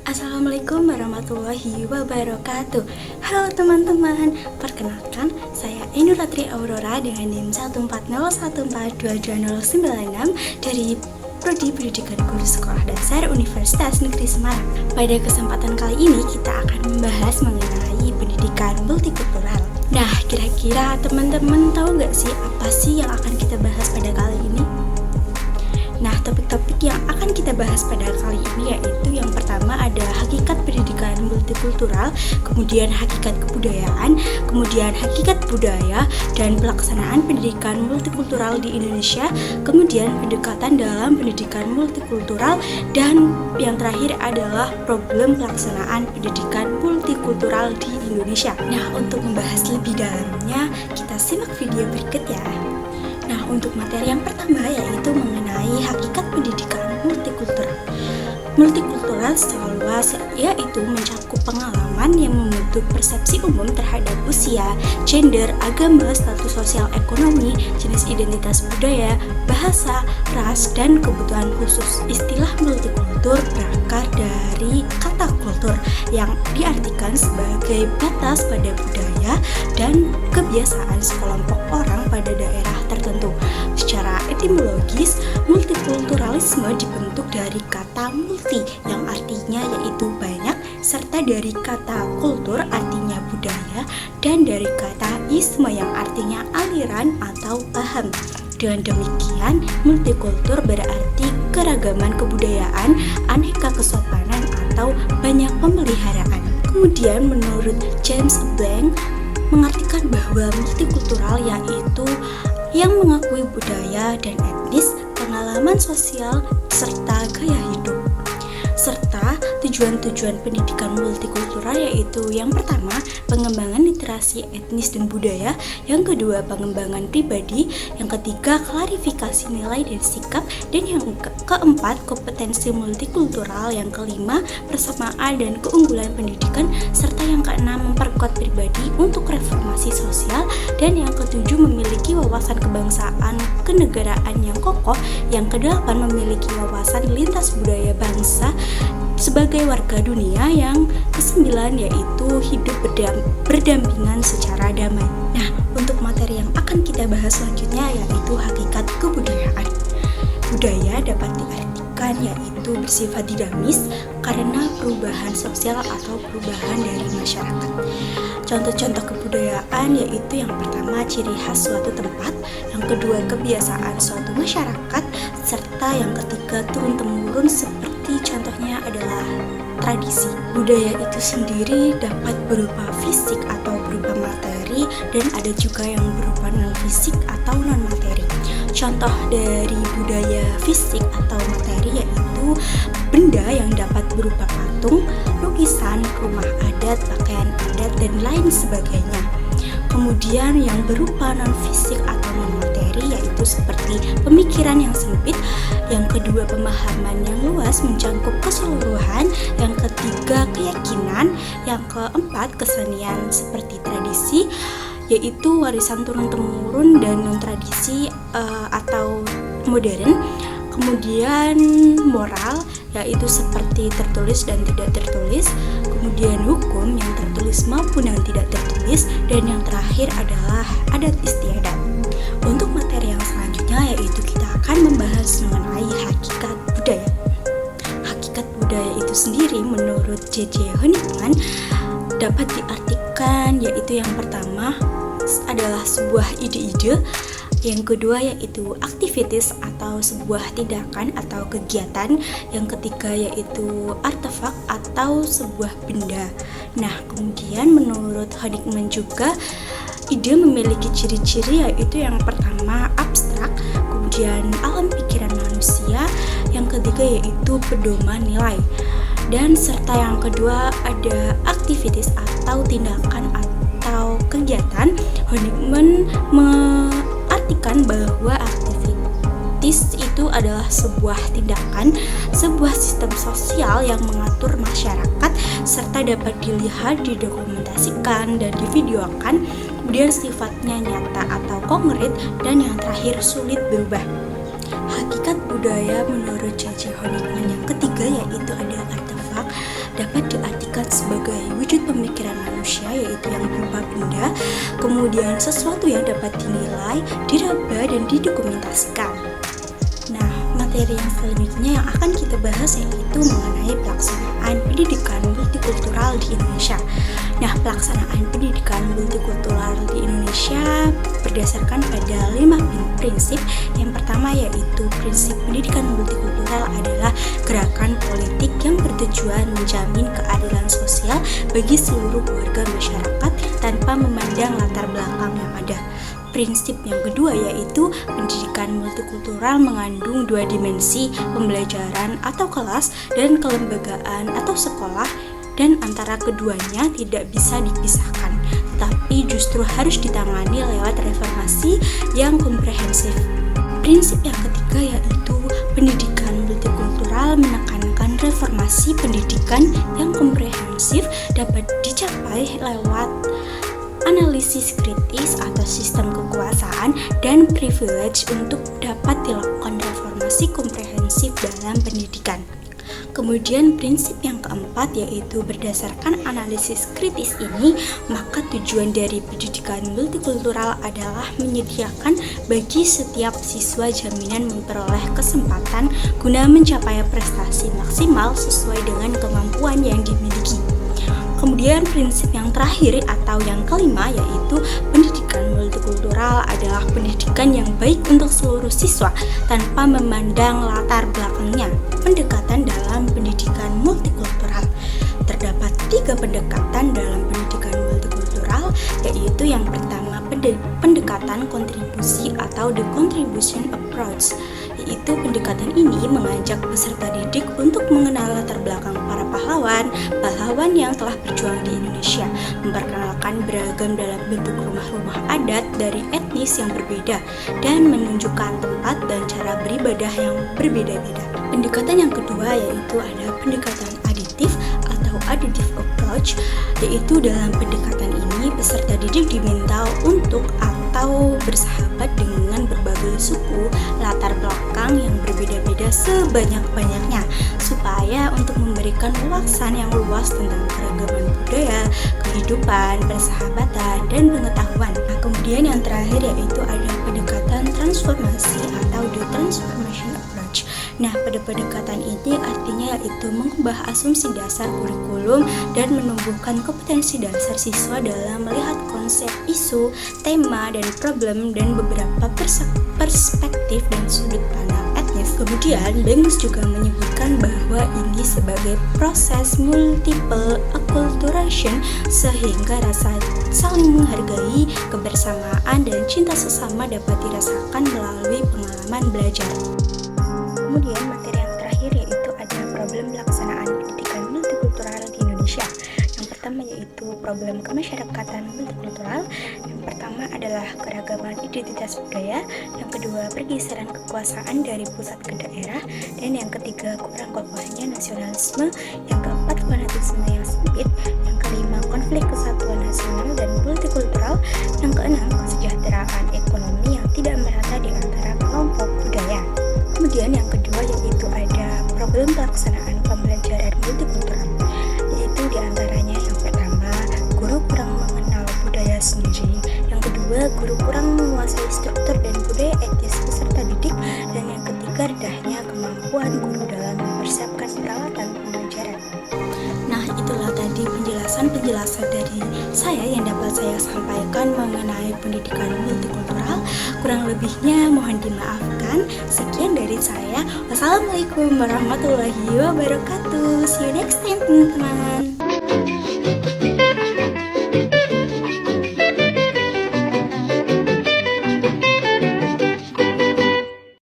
Assalamualaikum warahmatullahi wabarakatuh. Halo teman-teman, perkenalkan saya Enuratri Aurora dengan NIM 14014222096 dari Prodi Pendidikan Guru Sekolah Dasar Universitas Negeri Semarang. Pada kesempatan kali ini kita akan membahas mengenai pendidikan multikultural. Nah, kira-kira teman-teman tahu nggak sih apa sih yang akan kita bahas pada kali ini? Nah, topik-topik yang akan kita bahas pada kali ini yaitu yang pertama ada hakikat pendidikan multikultural, kemudian hakikat kebudayaan, kemudian hakikat budaya dan pelaksanaan pendidikan multikultural di Indonesia, kemudian pendekatan dalam pendidikan multikultural, dan yang terakhir adalah problem pelaksanaan pendidikan multikultural di Indonesia. Nah, untuk membahas lebih dalamnya, kita simak video berikut ya. Nah, untuk materi yang pertama yaitu mengenai hakikat pendidikan multikultural. Multikultural secara luas yaitu mencakup pengalaman yang membentuk persepsi umum terhadap usia, gender, agama, status sosial ekonomi, jenis identitas budaya, bahasa, ras, dan kebutuhan khusus. Istilah multikultur berakar dari kata kultur yang diartikan sebagai batas pada budaya dan kebiasaan sekelompok orang pada daerah tertentu. Secara etimologis, multikulturalisme dibentuk dari kata multi yang artinya yaitu banyak, serta dari kata kultur artinya budaya, dan dari kata isme yang artinya aliran atau paham. Dengan demikian, multikultur berarti keragaman kebudayaan, aneka kesopanan atau banyak pemeliharaan. Kemudian menurut James Blank mengartikan bahwa multikultural yaitu yang mengakui budaya dan etnis, pengalaman sosial, serta gaya hidup. Serta tujuan-tujuan pendidikan multikultural yaitu yang pertama, pengembangan literasi etnis dan budaya, yang kedua, pengembangan pribadi, yang ketiga, klarifikasi nilai dan sikap, dan yang keempat, kompetensi multikultural, yang kelima, persamaan dan keunggulan pendidikan, serta yang keenam, memperkuat pribadi untuk reformasi sosial, dan yang ketujuh, memiliki wawasan kebangsaan kenegaraan yang kokoh, yang kedelapan, memiliki wawasan lintas budaya bangsa sebagai warga dunia, yang kesembilan yaitu hidup berdampingan secara damai. Nah, untuk materi yang akan kita bahas selanjutnya yaitu hakikat kebudayaan. Budaya dapat diartikan yaitu bersifat dinamis karena perubahan sosial atau perubahan dari masyarakat. Contoh-contoh kebudayaan yaitu yang pertama ciri khas suatu tempat, yang kedua kebiasaan suatu masyarakat, serta yang ketiga turun-temurun seperti contohnya adalah tradisi. Budaya itu sendiri dapat berupa fisik atau berupa materi, dan ada juga yang berupa non-fisik atau non-materi. Contoh dari budaya fisik atau materi yaitu benda yang dapat berupa patung, lukisan, rumah adat, pakaian adat, dan lain sebagainya. Kemudian yang berupa non-fisik atau non-materi yaitu seperti pemikiran yang sempit, yang kedua pemahaman yang luas mencakup keseluruhan, yang ketiga keyakinan, yang keempat kesenian seperti tradisi yaitu warisan turun-temurun dan non-tradisi atau modern. Kemudian moral yaitu seperti tertulis dan tidak tertulis, kemudian hukum yang tertulis maupun yang tidak tertulis, dan yang terakhir adalah adat istiadat. Untuk materi yang selanjutnya yaitu kita akan membahas mengenai hakikat budaya. Hakikat budaya itu sendiri menurut J.J. Honigman dapat diartikan yaitu yang pertama adalah sebuah ide-ide, yang kedua yaitu aktivitas atau sebuah tindakan atau kegiatan, yang ketiga yaitu artefak atau sebuah benda. Nah, kemudian menurut Honigman juga ide memiliki ciri-ciri yaitu yang pertama abstrak, kemudian alam pikiran manusia, yang ketiga yaitu pedoman nilai, dan serta yang kedua ada aktivitas atau tindakan atau kegiatan. Honigman mengartikan bahwa aktivitas itu adalah sebuah tindakan, sebuah sistem sosial yang mengatur masyarakat, serta dapat dilihat, didokumentasikan, dan divideokan, kemudian sifatnya nyata atau konkret, dan yang terakhir sulit berubah. Hakikat budaya menurut J.J. Honigman yang ketiga yaitu ada artefak, dapat diartikan sebagai wujud pemikiran manusia, yaitu yang berupa benda, kemudian sesuatu yang dapat dinilai, diraba, dan didokumentasikan. Nah, materi yang selanjutnya yang akan kita bahas yaitu mengenai pelaksanaan pendidikan multikultural di Indonesia. Nah, pelaksanaan pendidikan multikultural di Indonesia berdasarkan pada 5 prinsip. Yang pertama yaitu prinsip pendidikan multikultural adalah gerakan politik yang bertujuan menjamin keadilan sosial bagi seluruh warga masyarakat tanpa memandang latar belakang yang ada. Prinsip yang kedua yaitu pendidikan multikultural mengandung 2 dimensi, pembelajaran atau kelas dan kelembagaan atau sekolah, dan antara keduanya tidak bisa dipisahkan, tetapi justru harus ditangani lewat reformasi yang komprehensif. Prinsip yang ketiga yaitu pendidikan multikultural menekankan reformasi pendidikan yang komprehensif dapat dicapai lewat analisis kritis atau sistem kekuasaan dan privilege untuk dapat dilakukan reformasi komprehensif dalam pendidikan. Kemudian prinsip yang keempat yaitu berdasarkan analisis kritis ini, maka tujuan dari pendidikan multikultural adalah menyediakan bagi setiap siswa jaminan memperoleh kesempatan guna mencapai prestasi maksimal sesuai dengan kemampuan yang dimiliki. Kemudian prinsip yang terakhir atau yang kelima yaitu pendidikan multikultural adalah pendidikan yang baik untuk seluruh siswa tanpa memandang latar belakangnya. Pendekatan dalam pendidikan multikultural. Terdapat 3 pendekatan dalam pendidikan multikultural, yaitu yang pertama pendekatan kontribusi atau the contribution approach, yaitu pendekatan ini mengajak peserta didik untuk mengenal latar belakang para pahlawan yang telah berjuang di Indonesia, memperkenalkan beragam dalam bentuk rumah-rumah adat dari etnis yang berbeda, dan menunjukkan tempat dan cara beribadah yang berbeda-beda. Pendekatan yang kedua yaitu ada pendekatan aditif atau additive approach, yaitu dalam pendekatan ini peserta didik diminta untuk atau bersahabat dengan berbagai suku, latar belakang yang berbeda-beda sebanyak-banyaknya, supaya untuk memberikan wawasan yang luas tentang keragaman budaya, kehidupan, persahabatan, dan pengetahuan. Nah, kemudian yang terakhir yaitu ada pendekatan transformasi atau the transformation approach. Nah, pada pendekatan ini artinya yaitu mengubah asumsi dasar kurikulum dan menumbuhkan kompetensi dasar siswa dalam melihat konsep, isu, tema, dan problem dan beberapa perspektif dan sudut pandang etnis. Kemudian, Bengus juga menyebutkan bahwa ini sebagai proses multiple acculturation sehingga rasa saling menghargai, kebersamaan, dan cinta sesama dapat dirasakan melalui pengalaman belajar. Kemudian materi yang terakhir yaitu ada problem pelaksanaan pendidikan multikultural di Indonesia. Yang pertama yaitu problem kemasyarakatan multikultural. Yang pertama adalah keragaman identitas budaya. Yang kedua pergeseran kekuasaan dari pusat ke daerah. Dan yang ketiga kurang kokohnya nasionalisme. Yang keempat fanatisme yang sempit. Yang kelima konflik kesatuan nasional dan multikultural. Yang keenam kesejahteraan ekonomi yang tidak merata di antara kelompok budaya. Kemudian yang kedua yaitu ada problem pelaksanaan pembelajaran multikultural, yaitu diantaranya yang pertama guru kurang mengenal budaya sendiri, yang kedua guru kurang menguasai struktur dan budaya etnis peserta didik, dan yang ketiga rendahnya kemampuan guru dalam mempersiapkan peralatan pembelajaran. Nah, itulah tadi penjelasan dari saya yang dapat saya sampaikan mengenai pendidikan multikultural. Kurang lebihnya mohon dimaafkan. Sekian dari saya. Wassalamualaikum warahmatullahi wabarakatuh. See you next time, teman-teman.